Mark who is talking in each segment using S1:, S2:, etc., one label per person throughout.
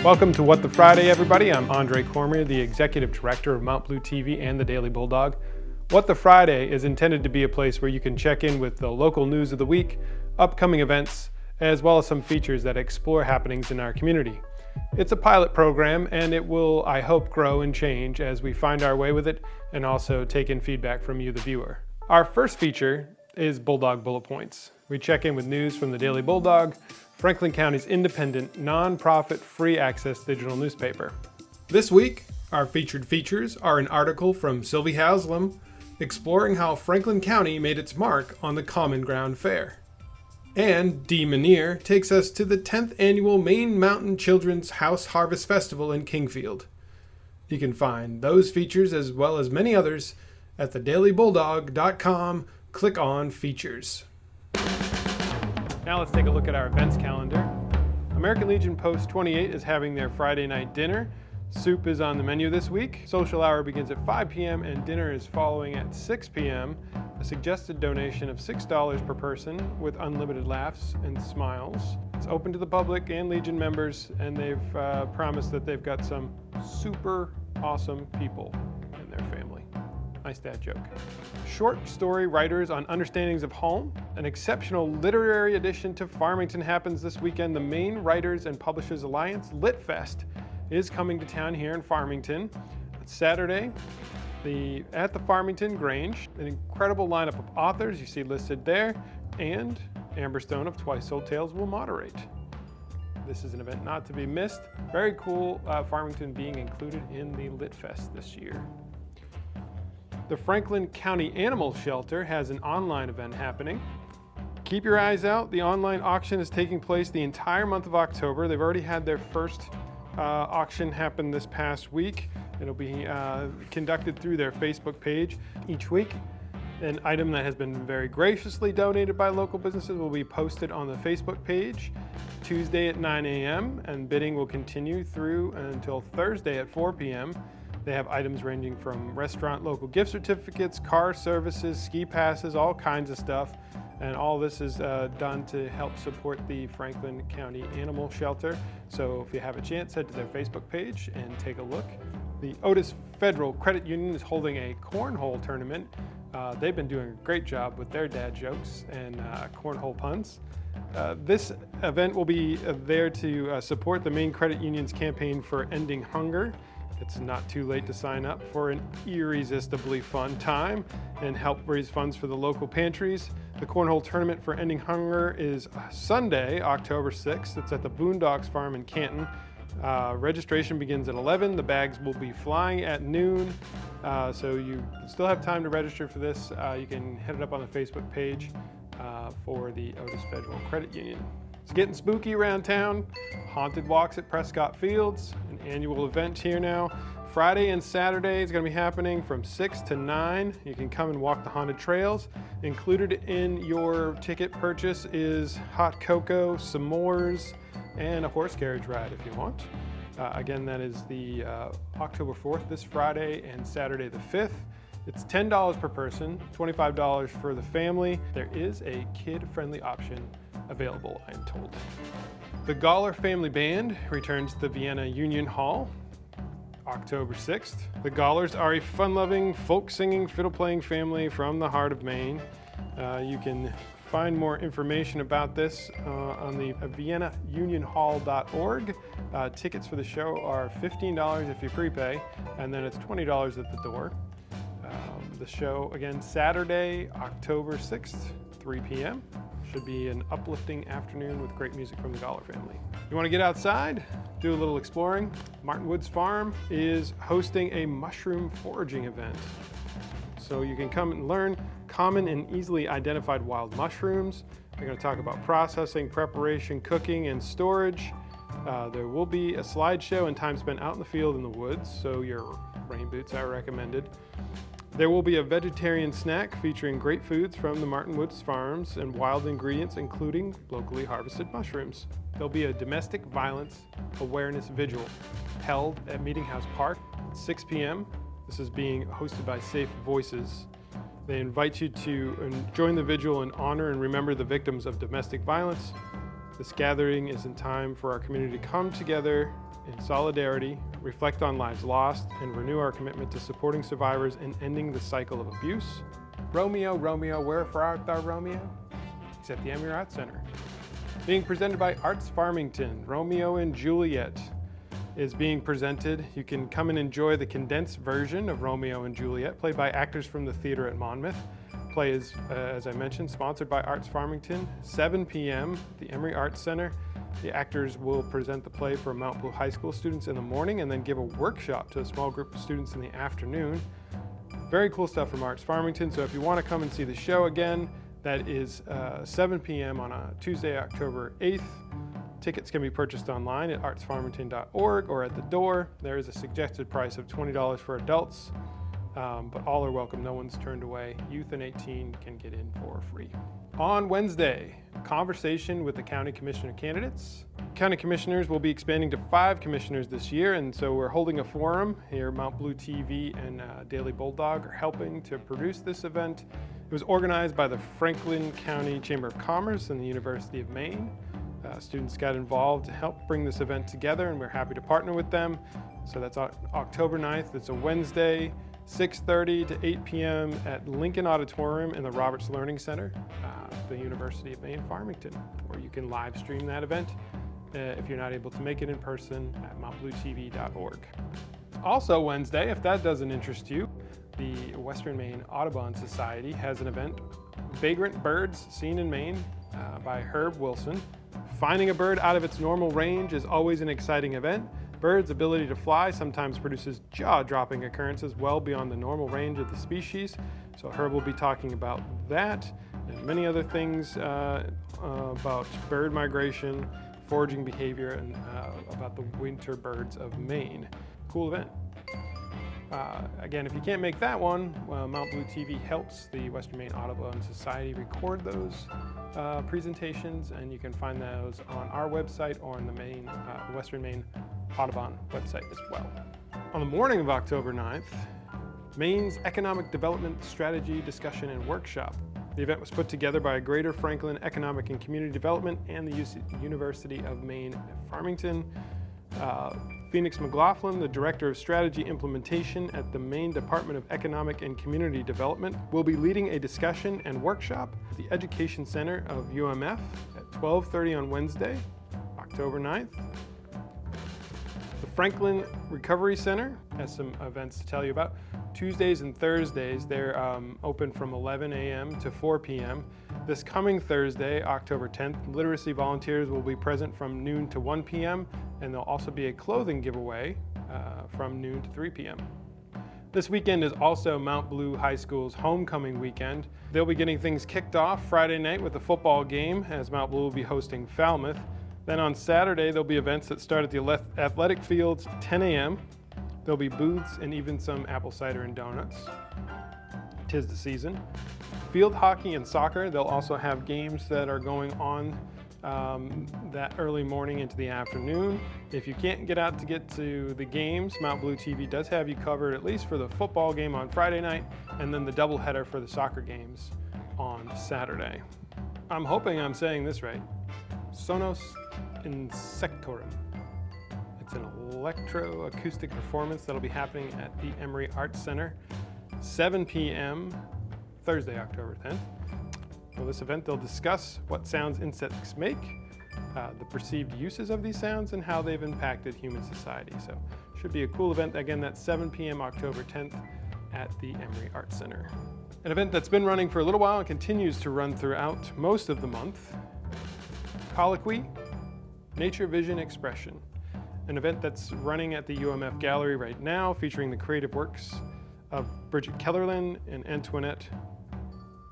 S1: Welcome to What the Friday, everybody. I'm Andre Cormier, the Executive Director of Mount Blue TV and the Daily Bulldog. What the Friday is intended to be a place where you can check in with the local news of the week, upcoming events, as well as some features that explore happenings in our community. It's a pilot program, and it will, I hope, grow and change as we find our way with it and also take in feedback from you, the viewer. Our first feature is Bulldog Bullet Points. We check in with news from the Daily Bulldog, Franklin County's independent, non-profit, free access digital newspaper. This week, our featured features are an article from Sylvie Haslam exploring how Franklin County made its mark on the Common Ground Fair. And Dee Manier takes us to the 10th annual Maine Mountain Children's House Harvest Festival in Kingfield. You can find those features as well as many others at thedailybulldog.com. Click on Features. Now let's take a look at our events calendar. American Legion Post 28 is having their Friday night dinner. Soup is on the menu this week. Social hour begins at 5 p.m. and dinner is following at 6 p.m. A suggested donation of $6 per person with unlimited laughs and smiles. It's open to the public and Legion members, and they've promised that they've got some super awesome people in their family. Nice dad joke. Short story writers on understandings of home. An exceptional literary addition to Farmington happens this weekend. The Maine Writers and Publishers Alliance LitFest is coming to town here in Farmington. It's Saturday at the Farmington Grange. An incredible lineup of authors you see listed there, and Amber Stone of Twice Sold Tales will moderate. This is an event not to be missed. Very cool, Farmington being included in the LitFest this year. The Franklin County Animal Shelter has an online event happening. Keep your eyes out. The online auction is taking place the entire month of October. They've already had their first auction happen this past week. It'll be conducted through their Facebook page each week. An item that has been very graciously donated by local businesses will be posted on the Facebook page Tuesday at 9 a.m. and bidding will continue through until Thursday at 4 p.m. They have items ranging from restaurant local gift certificates, car services, ski passes, all kinds of stuff. And all this is done to help support the Franklin County Animal Shelter. So if you have a chance, head to their Facebook page and take a look. The Otis Federal Credit Union is holding a cornhole tournament. They've been doing a great job with their dad jokes and cornhole puns. This event will be there to support the Maine Credit Union's campaign for ending hunger. It's not too late to sign up for an irresistibly fun time and help raise funds for the local pantries. The Cornhole Tournament for Ending Hunger is Sunday, October 6th. It's at the Boondocks Farm in Canton. Registration begins at 11. The bags will be flying at noon, so you still have time to register for this. You can hit it up on the Facebook page for the Otis Federal Credit Union. It's getting spooky around town. Haunted Walks at Prescott Fields, an annual event here now. Friday and Saturday is going to be happening from 6 to 9. You can come and walk the haunted trails. Included in your ticket purchase is hot cocoa, s'mores, and a horse carriage ride if you want. Again, that is the October 4th, this Friday and Saturday the 5th. It's $10 per person, $25 for the family. There is a kid-friendly option available, I'm told. The Gawler Family Band returns to the Vienna Union Hall October 6th. The Gawlers are a fun-loving, folk-singing, fiddle-playing family from the heart of Maine. You can find more information about this on the viennaunionhall.org. Tickets for the show are $15 if you prepay, and then it's $20 at the door. The show, again, Saturday, October 6th, 3 p.m. Should be an uplifting afternoon with great music from the Gawler family. You want to get outside, do a little exploring? Martin Woods Farm is hosting a mushroom foraging event. So you can come and learn common and easily identified wild mushrooms. They're going to talk about processing, preparation, cooking, and storage. There will be a slideshow and time spent out in the field in the woods, so your rain boots are recommended. There will be a vegetarian snack featuring great foods from the Martin Woods Farms and wild ingredients, including locally harvested mushrooms. There'll be a domestic violence awareness vigil held at Meeting House Park at 6 p.m. This is being hosted by Safe Voices. They invite you to join the vigil and honor and remember the victims of domestic violence. This gathering is in time for our community to come together in solidarity, reflect on lives lost, and renew our commitment to supporting survivors and ending the cycle of abuse. Romeo, Romeo, wherefore art thou, Romeo? He's at the Emory Arts Center. Being presented by Arts Farmington, Romeo and Juliet is being presented. You can come and enjoy the condensed version of Romeo and Juliet, played by actors from the theater at Monmouth. Play is, as I mentioned, sponsored by Arts Farmington, 7 p.m. at the Emory Arts Center. The actors will present the play for Mount Blue High School students in the morning and then give a workshop to a small group of students in the afternoon. Very cool stuff from Arts Farmington, so if you want to come and see the show again, that is 7 p.m. on a Tuesday, October 8th. Tickets can be purchased online at artsfarmington.org or at the door. There is a suggested price of $20 for adults, but all are welcome. No one's turned away. Youth and 18 can get in for free. On Wednesday, conversation with the county commissioner candidates. County commissioners will be expanding to 5 commissioners this year, and so we're holding a forum here. Mount Blue TV and Daily Bulldog are helping to produce this event. It was organized by the Franklin County Chamber of Commerce and the University of Maine. Students got involved to help bring this event together, and we're happy to partner with them. So that's October 9th. It's a Wednesday, 6:30 to 8 p.m. at Lincoln Auditorium in the Roberts Learning Center, the University of Maine, Farmington, or you can live stream that event if you're not able to make it in person at mountbluetv.org. Also Wednesday, if that doesn't interest you, the Western Maine Audubon Society has an event, Vagrant Birds Seen in Maine by Herb Wilson. Finding a bird out of its normal range is always an exciting event. Birds' ability to fly sometimes produces jaw-dropping occurrences well beyond the normal range of the species. So Herb will be talking about that and many other things about bird migration, foraging behavior, and about the winter birds of Maine. Cool event. Again, if you can't make that one, Mount Blue TV helps the Western Maine Audubon Society record those presentations, and you can find those on our website or on the Western Maine Audubon website as well. On the morning of October 9th, Maine's Economic Development Strategy Discussion and Workshop. The event was put together by Greater Franklin Economic and Community Development and the University of Maine at Farmington. Phoenix McLaughlin, the Director of Strategy Implementation at the Maine Department of Economic and Community Development, will be leading a discussion and workshop at the Education Center of UMF at 12:30 on Wednesday, October 9th. The Franklin Recovery Center has some events to tell you about. Tuesdays and Thursdays, they're open from 11 a.m. to 4 p.m. This coming Thursday, October 10th, literacy volunteers will be present from noon to 1 p.m. and there'll also be a clothing giveaway from noon to 3 p.m. This weekend is also Mount Blue High School's homecoming weekend. They'll be getting things kicked off Friday night with a football game as Mount Blue will be hosting Falmouth. Then on Saturday, there'll be events that start at the athletic fields 10 a.m. There'll be booths and even some apple cider and donuts. 'Tis the season. Field hockey and soccer, they'll also have games that are going on that early morning into the afternoon. If you can't get out to get to the games, Mount Blue TV does have you covered at least for the football game on Friday night and then the doubleheader for the soccer games on Saturday. I'm hoping I'm saying this right. Sonos Insectorum. It's an electroacoustic performance that'll be happening at the Emory Arts Center, 7 p.m. Thursday, October 10th. For this event, they'll discuss what sounds insects make, the perceived uses of these sounds, and how they've impacted human society. So should be a cool event. Again, that's 7 p.m. October 10th at the Emory Arts Center. An event that's been running for a little while and continues to run throughout most of the month. Colloquy, Nature Vision Expression. An event that's running at the UMF Gallery right now, featuring the creative works of Bridget Kellerlin and Antoinette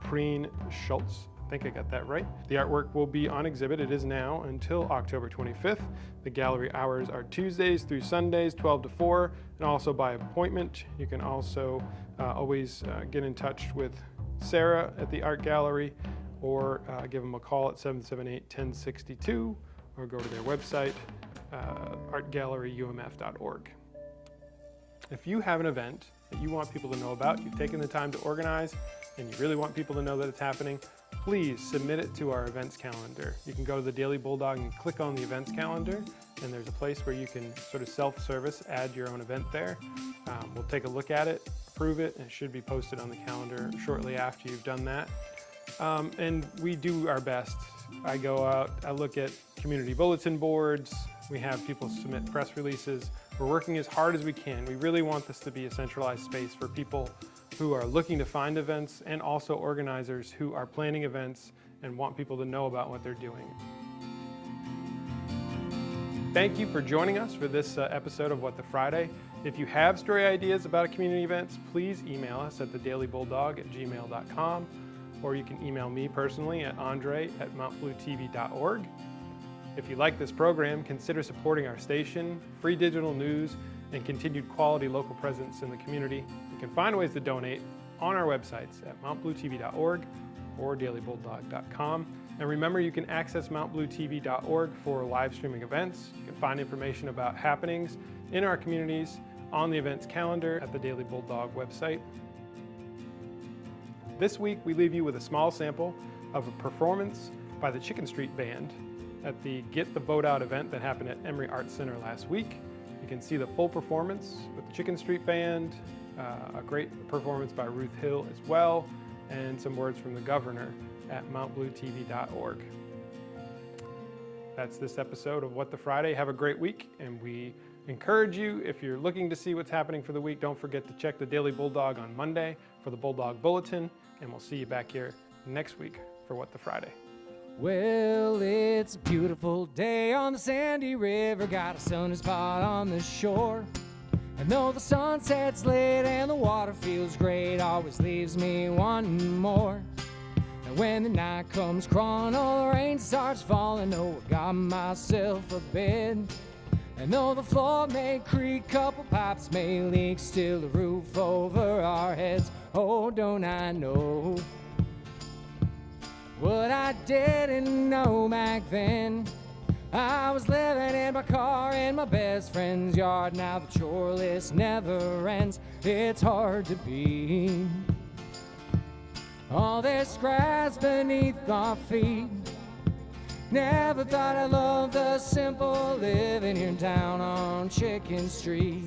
S1: Preen Schultz. I think I got that right. The artwork will be on exhibit. It is now until October 25th. The gallery hours are Tuesdays through Sundays, 12 to 4, and also by appointment. You can also always get in touch with Sarah at the art gallery or give them a call at 778-1062 or go to their website, artgalleryumf.org. If you have an event that you want people to know about, you've taken the time to organize, and you really want people to know that it's happening, please submit it to our events calendar. You can go to the Daily Bulldog and click on the events calendar, and there's a place where you can sort of self-service add your own event there. We'll take a look at it, approve it, and it should be posted on the calendar shortly after you've done that. And we do our best. I go out, I look at community bulletin boards, we have people submit press releases. We're working as hard as we can. We really want this to be a centralized space for people who are looking to find events and also organizers who are planning events and want people to know about what they're doing. Thank you for joining us for this episode of What the Friday. If you have story ideas about community events, please email us at thedailybulldog@gmail.com, or you can email me personally at andre@mountbluetv.org. If you like this program, consider supporting our station, free digital news, and continued quality local presence in the community. You can find ways to donate on our websites at mountbluetv.org or dailybulldog.com. And remember, you can access mountbluetv.org for live streaming events. You can find information about happenings in our communities on the events calendar at the Daily Bulldog website. This week, we leave you with a small sample of a performance by the Chicken Street Band at the Get the Vote Out event that happened at Emory Arts Center last week. You can see the full performance with the Chicken Street Band, a great performance by Ruth Hill as well, and some words from the governor at mountbluetv.org. That's this episode of What the Friday. Have a great week, and we encourage you, if you're looking to see what's happening for the week, don't forget to check the Daily Bulldog on Monday for the Bulldog Bulletin, and we'll see you back here next week for What the Friday.
S2: Well, it's a beautiful day on the Sandy River, got a sunny spot on the shore. And though the sunset's late and the water feels great, always leaves me wanting more. And when the night comes crawling, all the rain starts falling, oh, I got myself a bed. And though the floor may creak, couple pipes may leak, still the roof over our heads, oh, don't I know what I didn't know back then. I was living in my car in my best friend's yard. Now the chore list never ends. It's hard to be all this grass beneath our feet. Never thought I loved the simple living here down on Chicken Street.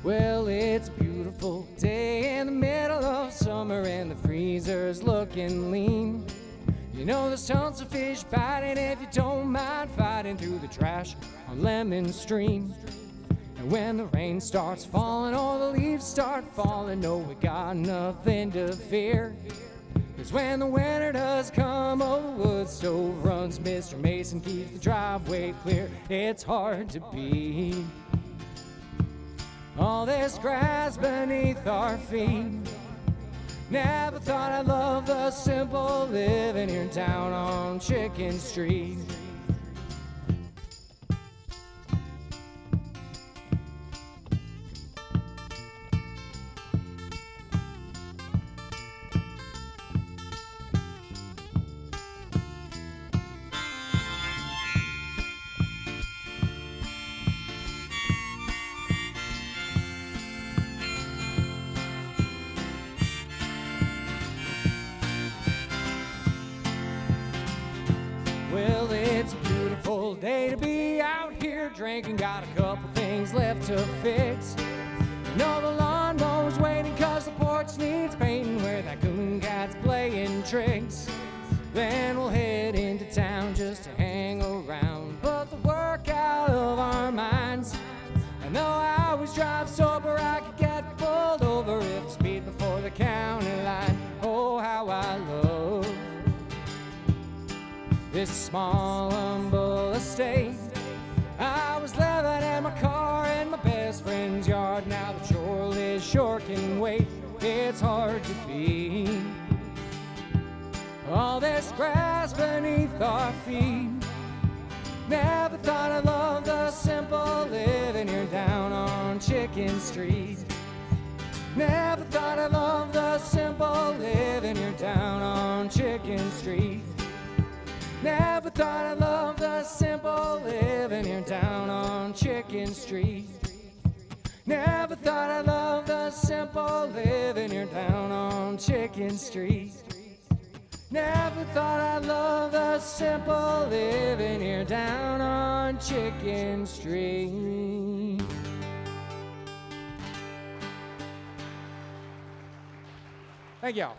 S2: Well, it's a beautiful day in the middle of summer and the freezer's looking lean. You know there's tons of fish biting if you don't mind fighting through the trash on Lemon Stream. And when the rain starts falling, all the leaves start falling, no, we got nothing to fear. 'Cause when the winter does come, oh, the wood stove runs, Mr. Mason keeps the driveway clear. It's hard to be all this grass beneath our feet. Never thought I'd love the simple living here down on Chicken Street. Well, it's a beautiful day to be out here drinking. Got a couple things left to fix. You know the lawnmower's waiting 'cause the porch needs painting where that coon cat's playing tricks. Then we'll head into town just to hang around, put the work out of our minds. And though I always drive sober, I could get pulled over if I speed before the county line. Oh, how I love this small, humble estate. I was living in my car in my best friend's yard. Now the chore list sure can wait. It's hard to be all this grass beneath our feet. Never thought I'd love the simple living here down on Chicken Street. Never thought I'd love the simple living here down on Chicken Street. Never thought I'd love the simple living here down on Chicken Street. Never thought I'd love the simple living here down on Chicken Street. Never thought I'd love the simple living here down on Chicken Street. Thank y'all.